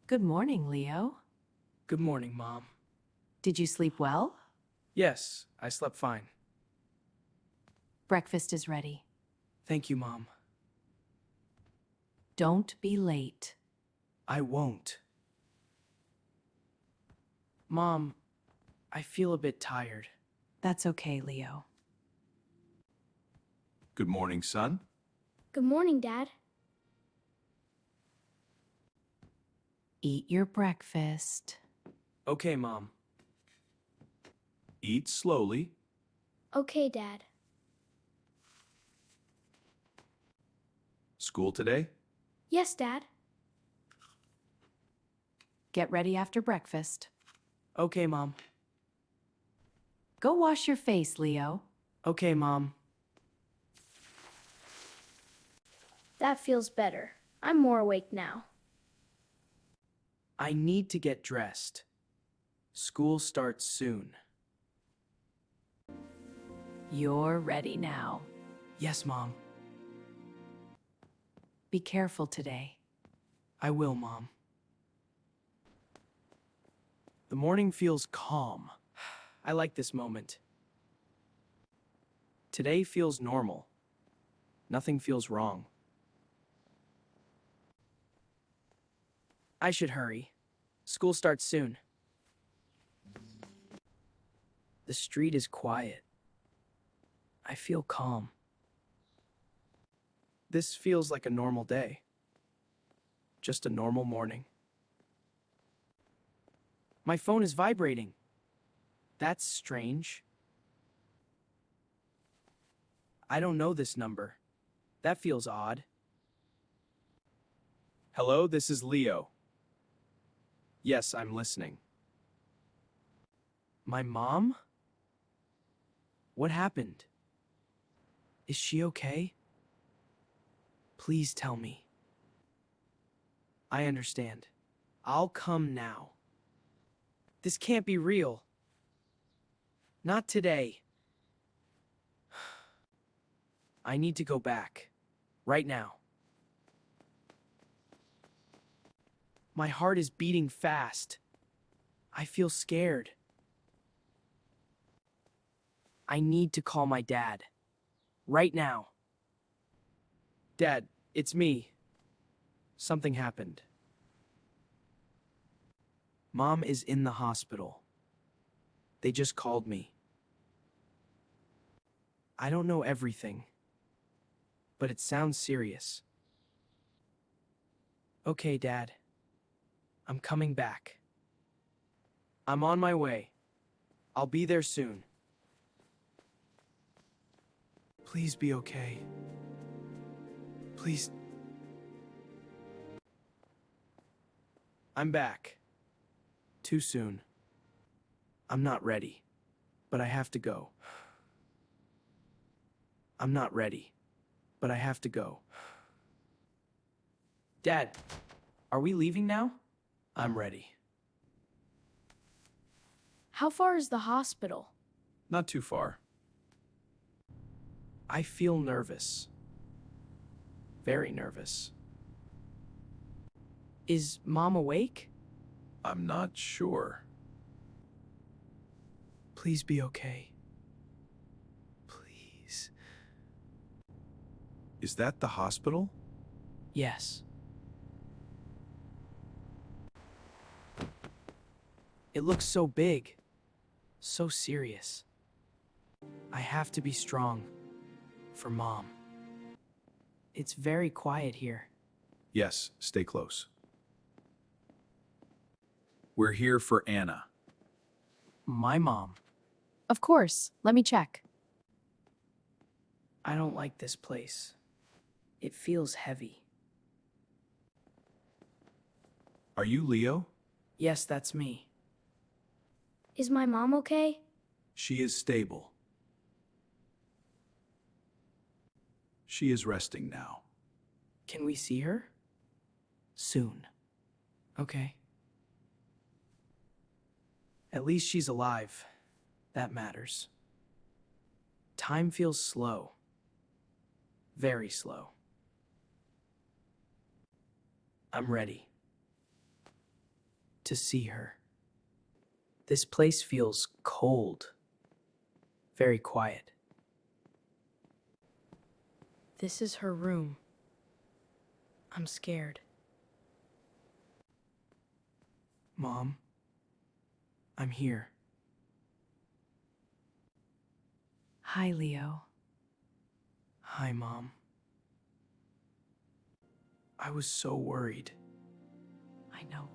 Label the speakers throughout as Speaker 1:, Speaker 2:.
Speaker 1: Good morning, Leo.
Speaker 2: Good morning, Mom.
Speaker 1: Did you sleep well?
Speaker 2: Yes, I slept fine.
Speaker 1: Breakfast is ready.
Speaker 2: Thank you, Mom.
Speaker 1: Don't be late.
Speaker 2: I won't. Mom, I feel a bit tired.
Speaker 1: That's okay, Leo.
Speaker 3: Good morning, son.
Speaker 4: Good morning, Dad.
Speaker 1: Eat your breakfast.
Speaker 2: Okay, Mom.
Speaker 3: Eat slowly.
Speaker 4: Okay, Dad.
Speaker 3: School today?
Speaker 4: Yes, Dad.
Speaker 1: Get ready after breakfast.
Speaker 2: Okay, Mom.
Speaker 1: Go wash your face, Leo.
Speaker 2: Okay, Mom.
Speaker 4: That feels better. I'm more awake now.
Speaker 2: I need to get dressed. School starts soon.
Speaker 1: You're ready now.
Speaker 2: Yes, Mom.
Speaker 1: Be careful today.
Speaker 2: I will, Mom. The morning feels calm. I like this moment. Today feels normal. Nothing feels wrong. I should hurry. School starts soon. The street is quiet. I feel calm. This feels like a normal day. Just a normal morning. My phone is vibrating. That's strange. I don't know this number. That feels odd. Hello, this is Leo. Yes, I'm listening. My mom? What happened? Is she okay? Please tell me. I understand. I'll come now. This can't be real. Not today. I need to go back. Right now. My heart is beating fast. I feel scared. I need to call my dad. Right now. Dad, it's me. Something happened. Mom is in the hospital. They just called me. I don't know everything, but it sounds serious. Okay, Dad. I'm coming back. I'm on my way. I'll be there soon. Please be okay. Please. I'm back. Too soon. I'm not ready, but I have to go. I'm not ready, but I have to go. Dad, are we leaving now? I'm ready.
Speaker 4: How far is the hospital?
Speaker 3: Not too far.
Speaker 2: I feel nervous. Very nervous. Is Mom awake?
Speaker 3: I'm not sure.
Speaker 2: Please be okay. Please.
Speaker 3: Is that the hospital?
Speaker 2: Yes. It looks so big. So serious. I have to be strong. For Mom. It's very quiet here.
Speaker 3: Yes, stay close. We're here for Anna.
Speaker 2: My mom.
Speaker 1: Of course. Let me check.
Speaker 2: I don't like this place. It feels heavy.
Speaker 3: Are you Leo?
Speaker 2: Yes, that's me.
Speaker 4: Is my mom okay?
Speaker 3: She is stable. She is resting now.
Speaker 2: Can we see her? Soon. Okay. At least she's alive. That matters. Time feels slow. Very slow. I'm ready. to see her. This place feels cold, very quiet. This is her room. I'm scared. Mom, I'm here.
Speaker 1: Hi, Leo.
Speaker 2: Hi, Mom. I was so worried.
Speaker 1: I know.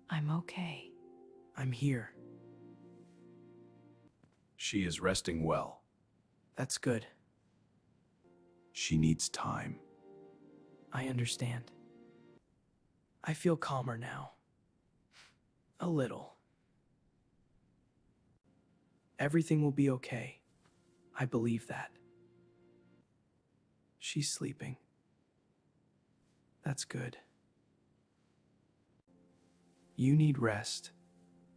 Speaker 1: I'm okay.
Speaker 2: I'm here.
Speaker 3: She is resting well.
Speaker 2: That's good.
Speaker 3: She needs time.
Speaker 2: I understand. I feel calmer now. A little. Everything will be okay. I believe that. She's sleeping. That's good. You need rest.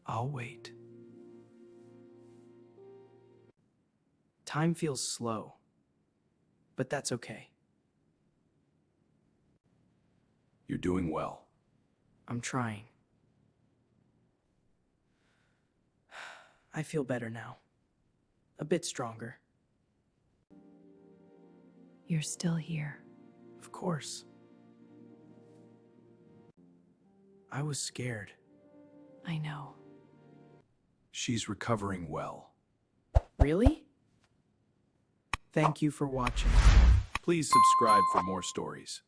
Speaker 2: I'll wait. Time feels slow, but that's okay.
Speaker 3: You're doing well.
Speaker 2: I'm trying. I feel better now. A bit stronger.
Speaker 1: You're still here.
Speaker 2: Of course. I was scared.
Speaker 1: I know.
Speaker 3: She's recovering well.
Speaker 2: Really? Thank you for watching.
Speaker 3: Please subscribe for more stories.